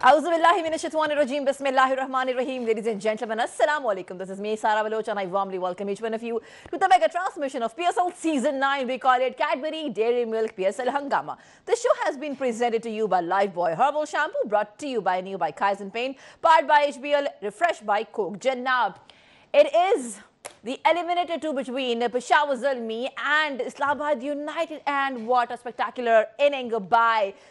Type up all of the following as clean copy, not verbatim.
Auzubillahi minash-shaytanir-rajeem. Bismillahir-rahmanir-rahim. Ladies and gentlemen, assalamu alaikum. This is me, Sara Baloch, and I warmly welcome each one of you to the mega transmission of PSL Season 9. We call it Cadbury Dairy Milk PSL Hangama. The show has been presented to you by Lifebuoy Herbal Shampoo, brought to you by New by Kaizen Paint, powered by HBL, refreshed by Coke. Jannab, it is the eliminator 2 between Peshawar Zalmi and Islamabad United, and what a spectacular inning by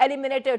eliminator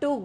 2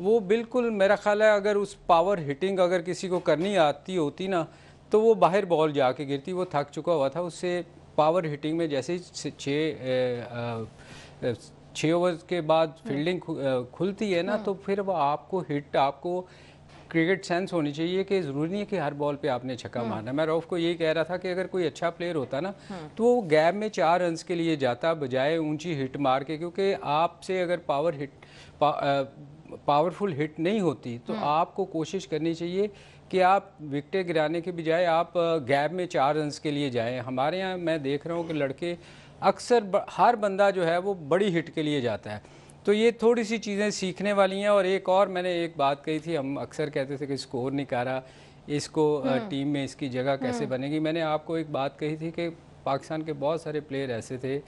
وہ بالکل میرا خیال ہے اگر اس power hitting اگر کسی کو کرنی آتی ہوتی نا تو وہ باہر بال جا کے گرتی. وہ تھک چکا ہوا تھا. اس سے پاور ہٹنگ میں جیسے چھ اوورز کے بعد فیلڈنگ کھلتی ہے نا تو پھر وہ آپ کو ہٹ, آپ کو کرکٹ سینس ہونی چاہیے کہ ضروری نہیں ہے کہ ہر بال پہ آپ نے چھکا مارنا. میں روف کو یہی کہہ رہا تھا کہ اگر کوئی اچھا پلیئر ہوتا نا تو وہ گیپ میں 4 رنز کے لیے جاتا بجائے اونچی ہٹ مار کے, کیونکہ آپ سے اگر پاورفل ہٹ نہیں ہوتی تو آپ کو کوشش کرنی چاہیے کہ آپ وکٹیں گرانے کے بجائے آپ گیپ میں 4 رنز کے لیے جائیں. ہمارے ہاں میں دیکھ رہا ہوں کہ لڑکے اکثر ہر بندہ جو ہے وہ بڑی ہٹ کے لیے جاتا ہے. تو یہ تھوڑی سی چیزیں سیکھنے والی ہیں. اور ایک اور میں نے ایک بات کہی تھی, ہم اکثر کہتے تھے کہ اسکور نہیں کر رہا, اس کو ٹیم میں اس کی جگہ کیسے بنے گی. میں نے آپ کو ایک بات کہی تھی کہ پاکستان کے بہت سارے پلیئر ایسے تھے,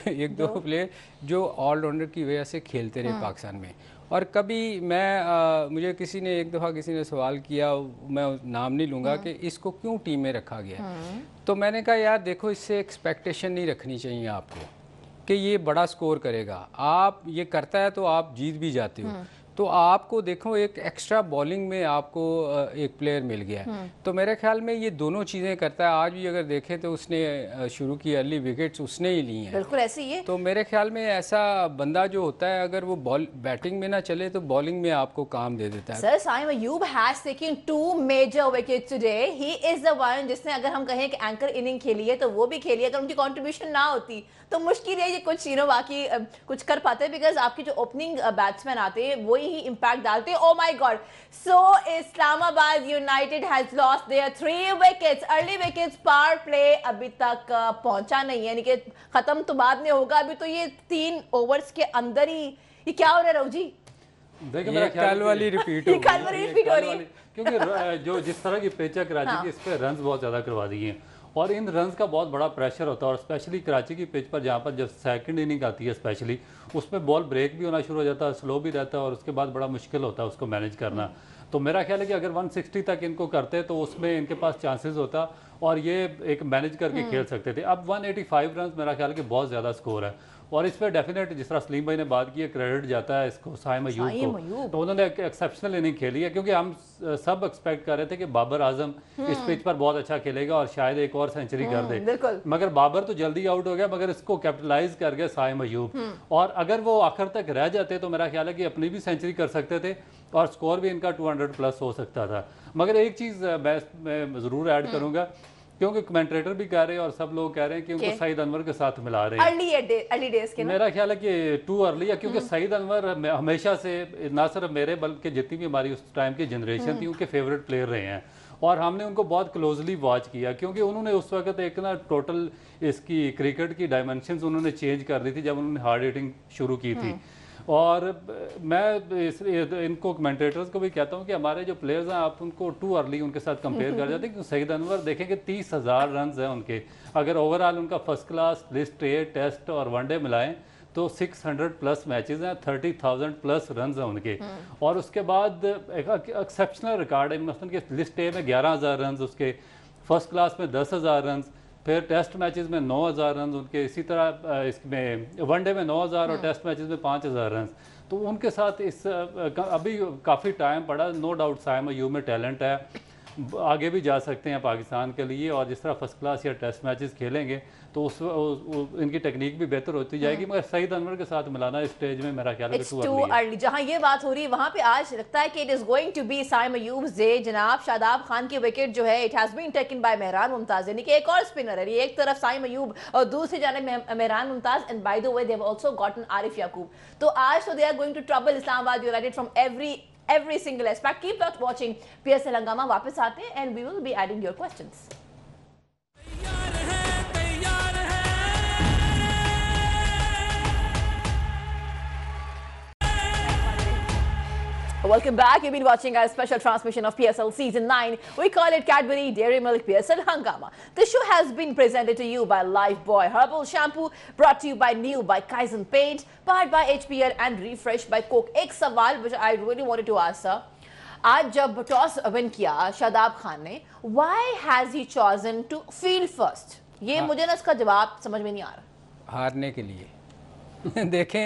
ایک دو پلیئر جو آل راؤنڈر کی وجہ سے کھیلتے رہے پاکستان میں. اور کبھی مجھے کسی نے ایک دفعہ کسی نے سوال کیا, میں نام نہیں لوں گا, کہ اس کو کیوں ٹیم میں رکھا گیا. تو میں نے کہا یار دیکھو اس سے ایکسپیکٹیشن نہیں رکھنی چاہیے آپ کو کہ یہ بڑا سکور کرے گا. آپ یہ کرتا ہے تو آپ جیت بھی جاتے ہو. تو آپ کو دیکھو ایک ایکسٹرا بولنگ میں آپ کو ایک پلیئر مل گیا ہے. تو میرے خیال میں یہ دونوں چیزیں کرتا ہے. آج بھی اگر دیکھیں تو اس نے شروع کی ارلی وکٹس اس نے ہی لی ہیں. بالکل ایسے ہی ہے. تو میرے خیال میں ایسا بندہ جو ہوتا ہے اگر وہ بیٹنگ میں نہ چلے تو بالنگ میں آپ کو کام دے دیتا ہے. سر سائم Ayub has taken 2 major wickets today. He is the one جس نے اگر ہم کہیں کہ اینکر اننگ کھیلی ہے تو وہ بھی کھیلی ہے. اگر ان کی کنٹریبیوشن نہ ہوتی تو مشکل ہے یہ کچھ باقی کچھ کر پاتے, بیکاز آپ کی جو اوپننگ بیٹسمین آتے ہیں وہی ہی امپیکٹ ڈالتے ہیں. او مائی God. So Islamabad United has lost their 3 wickets. Early wickets power play ابھی تک پہنچا نہیں ہے, یعنی کہ ختم تو بعد میں ہوگا. ابھی تو یہ 3 اوورز کے اندر ہی یہ کیا ہو رہا ہے رو جی؟ دیکھیں کل والی ریپیٹ ہو رہی ہے کیونکہ جو جس طرح کی پچ ہے کراچی کی, اس پہ رنز بہت زیادہ کروا دیے ہیں اور ان رنز کا بہت بڑا پریشر ہوتا ہے. اور اسپیشلی کراچی کی پچ پر جہاں پر جب سیکنڈ اننگ آتی ہے اسپیشلی, اس میں بال بریک بھی ہونا شروع ہو جاتا ہے, سلو بھی رہتا ہے, اور اس کے بعد بڑا مشکل ہوتا ہے اس کو مینیج کرنا. تو میرا خیال ہے کہ اگر 160 تک ان کو کرتے تو اس میں ان کے پاس چانسز ہوتا اور یہ ایک مینیج کر کے کھیل سکتے تھے. اب 185 رنز میرا خیال ہے کہ بہت زیادہ سکور ہے, اور اس پہ ڈیفینیٹ جس طرح سلیم بھائی نے بات کی ہے کریڈٹ جاتا ہے اس کو سائم ایوب کو. تو انہوں نے ایک ایکسیپشنل اننگ کھیلی ہے, کیونکہ ہم سب ایکسپیکٹ کر رہے تھے کہ بابر اعظم اس پچ پر بہت اچھا کھیلے گا اور شاید ایک اور سینچری کر دے, مگر بابر تو جلدی آؤٹ ہو گیا, مگر اس کو کیپٹلائز کر گیا سائم ایوب. اور اگر وہ آخر تک رہ جاتے تو میرا خیال ہے کہ اپنی بھی سینچری کر سکتے تھے اور سکور بھی ان کا 200 پلس ہو سکتا تھا. مگر ایک چیز میں ضرور ایڈ کروں گا, کیونکہ کمنٹریٹر بھی کہہ رہے ہیں اور سب لوگ کہہ رہے ہیں کہ ان کو سعید انور کے ساتھ ملا رہے ہیں. میرا خیال ہے کہ ٹو ارلی ہے, کیونکہ سعید انور ہمیشہ سے نہ صرف میرے بلکہ جتنی بھی ہماری اس ٹائم کی جنریشن تھی ان کے فیوریٹ پلیئر رہے ہیں, اور ہم نے ان کو بہت کلوزلی واچ کیا, کیونکہ انہوں نے اس وقت ایک نا ٹوٹل اس کی کرکٹ کی ڈائمنشنز انہوں نے چینج کر دی تھی جب انہوں نے ہارڈ ہٹنگ شروع کی تھی. اور میں ان کو کمنٹریٹرز کو بھی کہتا ہوں کہ ہمارے جو پلیئرز ہیں آپ ان کو ٹو ارلی ان کے ساتھ کمپیئر کر جاتے ہیں, کیونکہ سعید انور دیکھیں کہ 30,000 رنز ہیں ان کے, اگر اوور آل ان کا first class list a test اور ون ڈے ملائیں تو 600 پلس میچز ہیں, 30,000 پلس رنز ہیں ان کے. اور اس کے بعد ایک ایکسیپشنل ریکارڈ ہے, مثلاً کہ لسٹ اے میں 11,000 رنز اس کے, فرسٹ کلاس میں 10,000 رنز, پھر ٹیسٹ میچز میں 9,000 رنز ان کے, اسی طرح اس میں ون ڈے میں 9,000 اور ٹیسٹ میچز میں 5,000 رنز. تو ان کے ساتھ اس ابھی کافی ٹائم پڑا. نو ڈاؤٹ سائم ایوب میں ٹیلنٹ ہے, آگے بھی جا سکتے ہیں پاکستان کے لیے, اور جس طرح فرسٹ کلاس یا ٹیسٹ میچز کھیلیں گے تو ان کی ٹیکنیک بھی بہتر ہوتی جائے گی. مگر سعید انور کے ساتھ ملانا اس سٹیج میں میرا خیال ہے کہ ٹو ارلی. جہاں یہ بات ہو رہی ہے وہاں پہ آج لگتا ہے کہ it is going to be Saim Ayub's day. جناب شاداب خان کی وکٹ جو ہے it has been taken by Mehran Mumtaz, یعنی کہ ایک اور اسپنر ہے, ایک طرف سائم ایوب اور دوسری جانب Mehran Mumtaz, and by the way they have also gotten Arif Yaqoob. تو آج تو they are going to trouble Islamabad United from every single aspect. Keep watching PSL ہنگامہ. واپس آتے ہیں and we will be adding your questions. Welcome back. You've been watching our special transmission of PSL Season 9. We call it Cadbury Dairy Milk PSL Hangama. This show has been presented to you by Lifebuoy Herbal Shampoo, brought to you by New by Kaizen Paint, powered by HPL and refreshed by Coke. ایک سوال which I really wanted to ask sir. آج جب toss one کیا شاداب خان نے, why has he chosen to field first? یہ مجھے نا اس کا جواب سمجھ میں نہیں آ رہا. ہارنے کے لیے. دیکھیں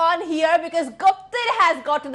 on here because Guptal has gotten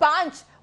5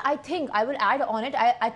I think I will add on it. I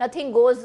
nothing goes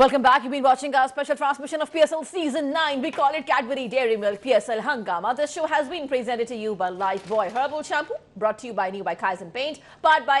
Welcome back. You've been watching our special transmission of PSL Season 9. We call it Cadbury Dairy Milk PSL Hungama. This show has been presented to you by Lifebuoy Herbal Shampoo, brought to you by New by Kaizen Paint, powered by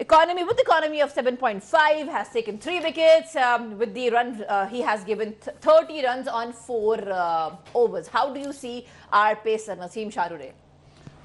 with the economy of 7.5 has taken 3 wickets. With the run, he has given 30 runs on 4 overs. How do you see our pacer Naseem Shah today?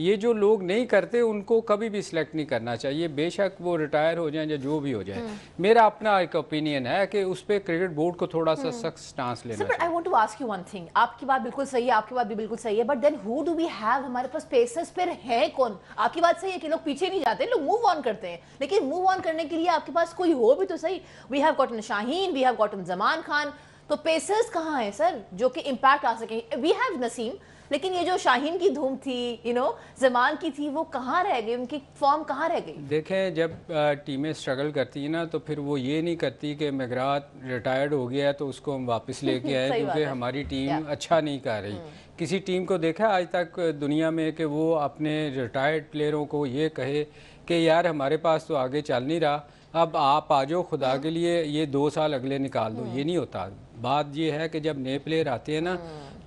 یہ جو لوگ نہیں کرتے ان کو کبھی بھی select نہیں کرنا چاہیے، بے شک وہ ریٹائر ہو جائیں یا جو بھی ہو جائے. میرا اپنا ایک اوپینین ہے کہ اس پہ کرکٹ بورڈ کو تھوڑا سا سخت سٹانس لینا چاہیے. I want to ask you one thing. آپ کی بات بالکل صحیح ہے، آپ کی بات بھی بالکل صحیح ہے، but then who do we have؟ ہمارے پاس پیسرز پھر ہیں کون؟ آپ کی بات صحیح ہے کہ لوگ پیچھے نہیں جاتے، لوگ موو آن کرتے ہیں، لیکن موو آن کرنے کے لیے آپ کے پاس کوئی ہو بھی تو صحیح. We have gotten Shaheen, we have gotten Zaman Khan. تو پیسرز کہاں ہیں سر جو کہ امپیکٹ آ سکیں؟ وی ہیو نسیم، لیکن یہ جو شاہین کی دھوم تھی زمان کی تھی، وہ کہاں رہ گئی؟ ان کی فارم کہاں رہ گئی؟ دیکھیں جب ٹیمیں اسٹرگل کرتی ہیں نا تو پھر وہ یہ نہیں کرتی کہ میگرات ریٹائرڈ ہو گیا ہے تو اس کو ہم واپس لے کے آئے کیونکہ ہماری ٹیم اچھا نہیں کر رہی. کسی ٹیم کو دیکھا آج تک دنیا میں کہ وہ اپنے ریٹائرڈ پلیئروں کو یہ کہے کہ یار ہمارے پاس تو آگے چل نہیں رہا، اب آپ آ جاؤ خدا کے لیے یہ 2 سال اگلے نکال دو. یہ نہیں ہوتا. بات یہ ہے کہ جب نئے پلیئر آتے ہیں نا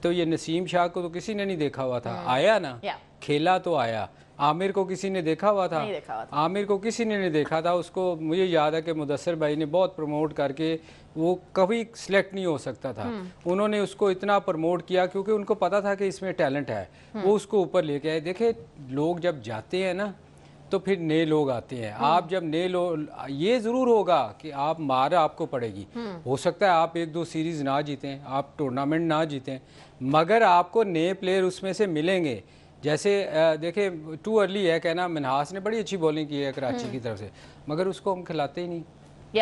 تو یہ نسیم شاہ کو تو کسی نے نہیں دیکھا ہوا تھا، آیا نا کھیلا تو آیا. عامر کو کسی نے دیکھا ہوا تھا؟ عامر کو کسی نے نہیں دیکھا تھا. اس کو مجھے یاد ہے کہ مدثر بھائی نے بہت پروموٹ کر کے وہ کبھی سلیکٹ نہیں ہو سکتا تھا. انہوں نے اس کو اتنا پروموٹ کیا کیونکہ ان کو پتا تھا کہ اس میں ٹیلنٹ ہے، وہ اس کو اوپر لے کے آئے. دیکھیں لوگ جب جاتے ہیں نا تو پھر نئے لوگ آتے ہیں. آپ جب نئے لوگ، یہ ضرور ہوگا کہ آپ مار آپ کو پڑے گی، ہو سکتا ہے آپ 1-2 سیریز نہ جیتیں، آپ ٹورنامنٹ نہ جیتیں، مگر آپ کو نئے پلیئر اس میں سے ملیں گے. جیسے دیکھیں ٹو ارلی ہے کہنا، منہاس نے بڑی اچھی بولنگ کی ہے کراچی کی طرف سے، مگر اس کو ہم کھلاتے ہی نہیں.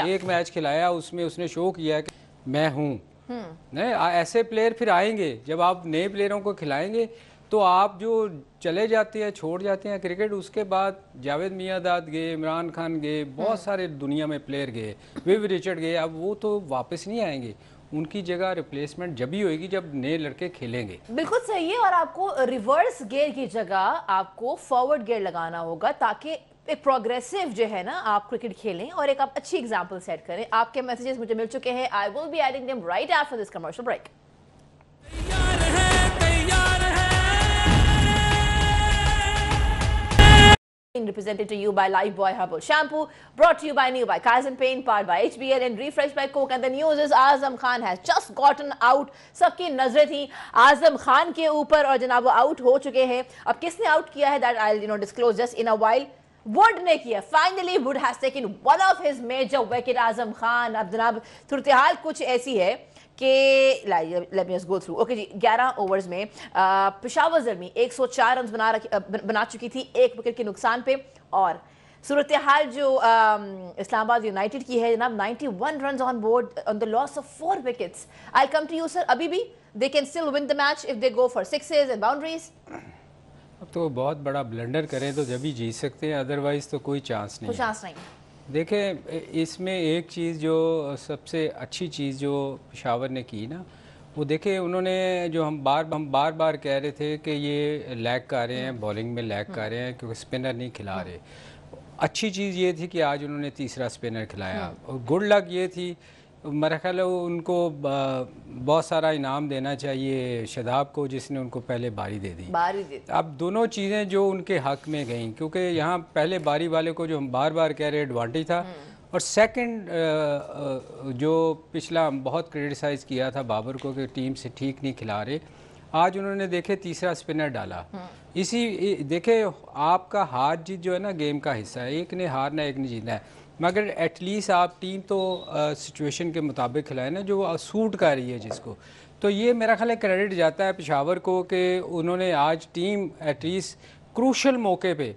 ایک میچ کھلایا اس میں اس نے شو کیا کہ میں ہوں. نہیں ایسے پلیئر پھر آئیں گے. جب آپ نئے پلیئروں کو کھلائیں گے تو آپ جو چلے جاتے ہیں چھوڑ جاتے ہیں کرکٹ، اس کے بعد جاوید میاں-داد گئے، عمران خان گئے، بہت سارے دنیا میں پلیئر گئے، ویو رچرڈ گئے، اب وہ تو واپس نہیں آئیں گے. ان کی جگہ ریپلیسمنٹ جبھی ہوئے گی جب نئے لڑکے کھیلیں گے. بالکل صحیح ہے. اور آپ کو ریورس گیئر کی جگہ آپ کو فارورڈ گیئر لگانا ہوگا تاکہ ایک پروگریسو جو ہے نا آپ کرکٹ کھیلیں اور ایک آپ اچھی ایگزامپل سیٹ کریں. آپ کے میسیجز مجھے مل چکے ہیں. I will be adding them right after this commercial break. Represented to you by Lifebuoy Herbal Shampoo, brought to you by New by Kaizen Paint, powered by HBL and refreshed by Coke. And the news is Azam Khan has just gotten out. سب کی نظریں تھیں اعظم خان کے اوپر اور جناب وہ out ہو چکے ہیں. اب کس نے آؤٹ کیا ہے that I'll disclose just in a while. Wood نے کیا. Finally Wood has taken one of his major wicket. Azam Khan اب جناب صورتحال کچھ ایسی ہے کہ let me just go through. Okay جی 11 اوورز میں پشاور زلمی 104 رنز بنا چکی تھی 1 وکٹ کے نقصان پہ. اور صورتحال جو اسلام آباد یونائٹڈ کی ہے جناب 91 runs on board on the loss of 4 wickets. I come to you sir. ابھی بھی they can still win the match if they go for sixes and boundaries. اب تو بہت بڑا بلنڈر کریں تو جب ہی جیت سکتے ہیں، ادروائز تو کوئی چانس نہیں. کوئی چانس نہیں. دیکھیں اس میں ایک چیز جو سب سے اچھی چیز جو پشاور نے کی نا، وہ دیکھیں انہوں نے جو ہم بار بار کہہ رہے تھے کہ یہ لیگ کر رہے ہیں، بولنگ میں لیگ کر رہے ہیں کیونکہ سپنر نہیں کھلا رہے. اچھی چیز یہ تھی کہ آج انہوں نے تیسرا سپنر کھلایا. اور گڈ لک یہ تھی، میرا خیال ہے ان کو بہت سارا انعام دینا چاہیے شاداب کو جس نے ان کو پہلے باری دے دی. اب دونوں چیزیں جو ان کے حق میں گئیں، کیونکہ یہاں پہلے باری والے کو جو ہم بار بار کہہ رہے ایڈوانٹیج تھا، اور سیکنڈ جو پچھلا بہت کرٹیسائز کیا تھا بابر کو کہ ٹیم سے ٹھیک نہیں کھلا رہے، آج انہوں نے دیکھے تیسرا سپنر ڈالا. اسی دیکھے آپ کا ہار جیت جو ہے نا گیم کا حصہ ہے، ایک نے ہارنا ایک نے جیتنا ہے، مگر ایٹ لیسٹ آپ ٹیم تو سچویشن کے مطابق کھلائیں نا جو سوٹ کر رہی ہے جس کو. تو یہ میرا خیال ہے کریڈٹ جاتا ہے پشاور کو کہ انہوں نے آج ٹیم ایٹ لیسٹ کروشل موقع پہ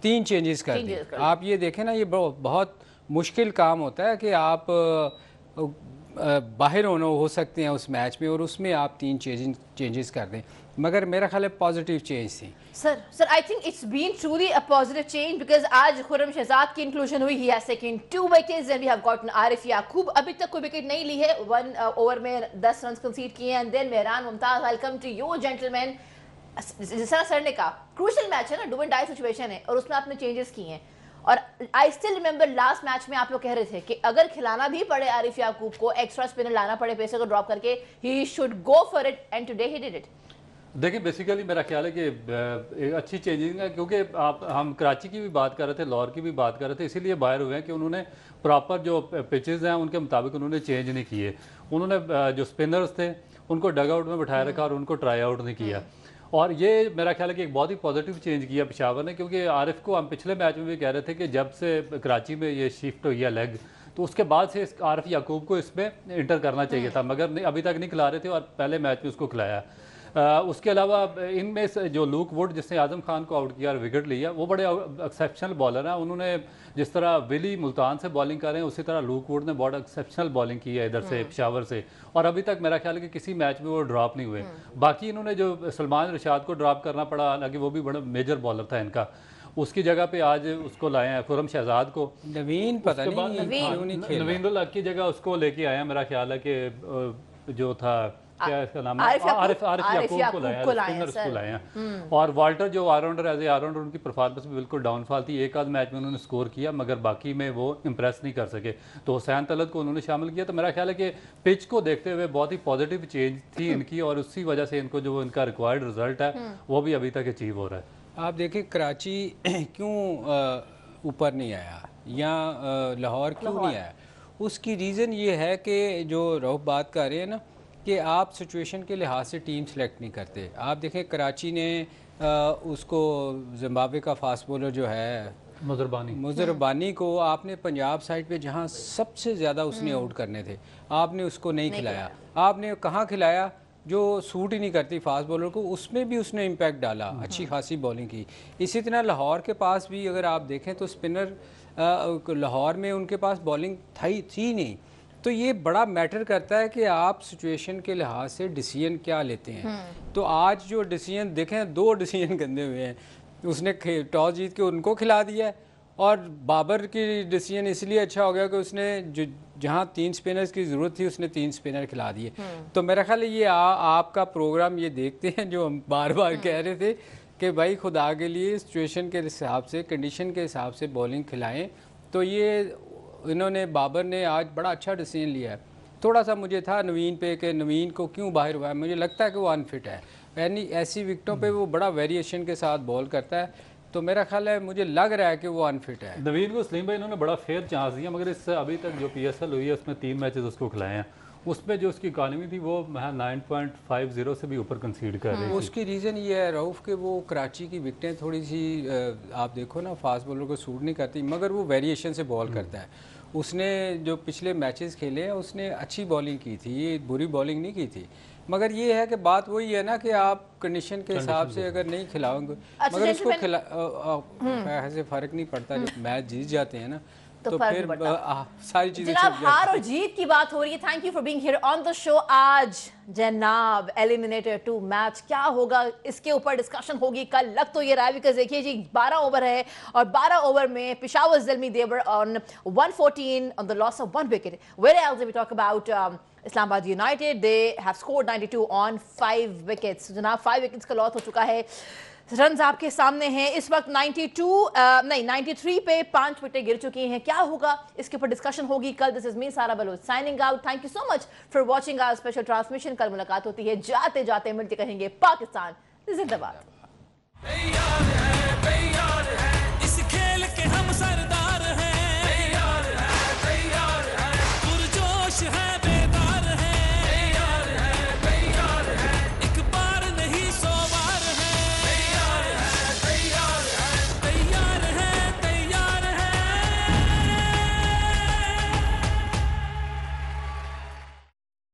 3 چینجز کر دی. آپ یہ دیکھیں نا، یہ بہت مشکل کام ہوتا ہے کہ آپ باہر ہو سکتے ہیں اس میچ میں اور اس میں آپ 3 چینجز کر دیں، مگر میرا خیال ہے پازیٹیو چینج تھی. Sir I think it's been truly a positive change because آج خرم شہزاد کی انکلوژن ہوئی. He has taken 2 wickets and we have gotten Arif Yaqoob. ابھی تک کوئی وکٹ نہیں لی ہے، 1 اوور میں 10 رنز کنسیڈ کیے ہیں. And then Mehran Mumtaz, welcome to you gentleman. جس طرح سر نے کہا کروشل میچ ہے نا، ڈو اینڈ ڈائی سچویشن ہے اور اس میں آپ نے چینجز کیے ہیں. اور I still remember last match میں آپ لوگ کہہ رہے تھے کہ اگر کھلانا بھی پڑے عارف یعقوب کو، ایکسٹرا اسپنر لانا پڑے پیسے کو ڈراپ کر کے، he should go for it and today he did it. دیکھیں بیسیکلی میرا خیال ہے کہ ایک اچھی چینجنگ ہے، کیونکہ ہم کراچی کی بھی بات کر رہے تھے، لاہور کی بھی بات کر رہے تھے، اسی لیے باہر ہوئے ہیں کہ انہوں نے پراپر جو پچز ہیں ان کے مطابق انہوں نے چینج نہیں کیے. انہوں نے جو اسپنرز تھے ان کو ڈگ آؤٹ میں بٹھایا رکھا اور ان کو ٹرائی آؤٹ نہیں کیا. اور یہ میرا خیال ہے کہ ایک بہت ہی پازیٹیو چینج کیا پشاور نے، کیونکہ عارف کو ہم پچھلے میچ میں بھی کہہ رہے تھے کہ جب سے کراچی میں یہ شفٹ ہوئی ہے لیگ، تو اس کے بعد سے عارف یعقوب کو اس میں انٹر کرنا چاہیے تھا، مگر ابھی تک نہیں کھلا رہے تھے اور پہلے میچ میں اس کو کھلایا۔ اس کے علاوہ ان میں سے جو لوک ووڈ جس نے اعظم خان کو آؤٹ کیا اور وکٹ لیا، وہ بڑے ایکسیپشنل بالر ہیں۔ انہوں نے جس طرح ولی ملتان سے بالنگ کر رہے ہیں، اسی طرح لوک ووڈ نے بہت ایکسیپشنل بالنگ کی ہے ادھر سے پشاور سے، اور ابھی تک میرا خیال ہے کہ کسی میچ میں وہ ڈراپ نہیں ہوئے۔ باقی انہوں نے جو سلمان رشاد کو ڈراپ کرنا پڑا، حالانکہ وہ بھی بڑا میجر بالر تھا ان کا، اس کی جگہ پہ آج اس کو لائے ہیں خرم شہزاد کو۔ نوین پتہ نہیں کیوں نہیں کھیل نوین الحق کی جگہ اس کو لے کے آئے ہیں، میرا خیال ہے کہ جو تھا کیا اس کا نام ہے، عارف یعقوب کو لائے ہیں، اور والٹر جو all rounder as a all rounder, ان کی پرفارمنس بھی بالکل ڈاؤن فال تھی، ایک آدھ میچ میں انہوں نے سکور کیا مگر باقی میں وہ امپریس نہیں کر سکے، تو حسین طلعت کو انہوں نے شامل کیا۔ تو میرا خیال ہے کہ پچ کو دیکھتے ہوئے بہت ہی پازیٹیو چینج تھی ان کی، اور اسی وجہ سے ان کو جو ان کا ریکوائرڈ رزلٹ ہے وہ بھی ابھی تک اچیو ہو رہا ہے۔ آپ دیکھیں کراچی کیوں اوپر نہیں آیا یا لاہور کیوں نہیں آیا، اس کی ریزن یہ ہے کہ جو رؤف بات کر رہے ہیں نا کہ آپ سچویشن کے لحاظ سے ٹیم سلیکٹ نہیں کرتے۔ آپ دیکھیں کراچی نے اس کو زمبابوے کا فاسٹ بولر جو ہے مظہر بانی کو آپ نے پنجاب سائڈ پہ جہاں سب سے زیادہ اس نے آؤٹ کرنے تھے، آپ نے اس کو نہیں کھلایا۔ آپ نے کہاں کھلایا جو سوٹ ہی نہیں کرتی فاسٹ بولر کو، اس میں بھی اس نے امپیکٹ ڈالا، اچھی خاصی بولنگ کی۔ اسی طرح لاہور کے پاس بھی اگر آپ دیکھیں تو اسپنر لاہور میں ان کے پاس بولنگ تھی نہیں، تو یہ بڑا میٹر کرتا ہے کہ آپ سچویشن کے لحاظ سے ڈیسیژن کیا لیتے ہیں۔ تو آج جو ڈیسیژن دیکھیں، 2 ڈیسیژن گندے ہوئے ہیں، اس نے ٹاس جیت کے ان کو کھلا دیا ہے، اور بابر کی ڈیسیژن اس لیے اچھا ہو گیا کہ اس نے جہاں 3 سپنرز کی ضرورت تھی اس نے 3 سپنر کھلا دیے۔ تو میرا خیال ہے یہ آپ کا پروگرام یہ دیکھتے ہیں جو ہم بار بار کہہ رہے تھے کہ بھائی خدا کے لیے سچویشن کے حساب سے، کنڈیشن کے حساب سے بولنگ کھلائیں، تو یہ انہوں نے بابر نے آج بڑا اچھا ڈیسیژن لیا ہے۔ تھوڑا سا مجھے تھا نوین پہ کہ نوین کو کیوں باہر ہوا ہے، مجھے لگتا ہے کہ وہ انفٹ ہے، یعنی ایسی وکٹوں پہ وہ بڑا ویریشن کے ساتھ بال کرتا ہے، تو میرا خیال ہے مجھے لگ رہا ہے کہ وہ انفٹ ہے۔ نوین کو سلیم بھائی انہوں نے بڑا فیئر چانس دیا، مگر اس سے ابھی تک جو پی ایس ایل ہوئی ہے اس میں 3 میچز اس کو کھلائے ہیں، اس میں جو اس کی اکانومی تھی وہ 9.50 سے بھی اوپر کنسیڈ کر رہی تھی۔ اس کی ریزن یہ ہے رؤف کہ وہ کراچی کی وکٹیں تھوڑی سی آپ دیکھو نا فاسٹ بولر کو سوٹ نہیں کرتی، مگر وہ ویریشن سے بال کرتا ہے۔ اس نے جو پچھلے میچز کھیلے ہیں اس نے اچھی بالنگ کی تھی، یہ بری بالنگ نہیں کی تھی، مگر یہ ہے کہ بات وہی ہے نا کہ آپ کنڈیشن کے حساب سے اگر نہیں کھلاؤ گے، مگر اس کو ایسے فرق نہیں پڑتا، جب میچ جیت جاتے ہیں نا تو پھر ساری چیزیں جناب ہار اور جیت کی بات ہو رہی ہے۔ Thank you for being here on the show. آج جناب ایلیمینیٹر 2 میچ کیا ہوگا اس کے اوپر ڈسکشن ہوگی، کل لگ تو یہ رہا ہے بیکاز دیکھیے جی 12 اوور ہے اور 12 اوور میں Peshawar Zalmi they were on 114 on the loss of 1 wicket. Whereas if we talk about Islamabad United, they have scored 92 on 5 wickets. جناب 5 wickets کا لاس ہو چکا ہے، رنز آپ کے سامنے ہیں اس وقت 93 پہ 5 وکٹیں گر چکی ہیں، کیا ہوگا اس کے اوپر ڈسکشن ہوگی کل۔ دس is me Sara Baloch signing out, thank you so much for watching our special transmission. کل ملاقات ہوتی ہے، جاتے جاتے ملتے کہیں گے پاکستان زندہ باد۔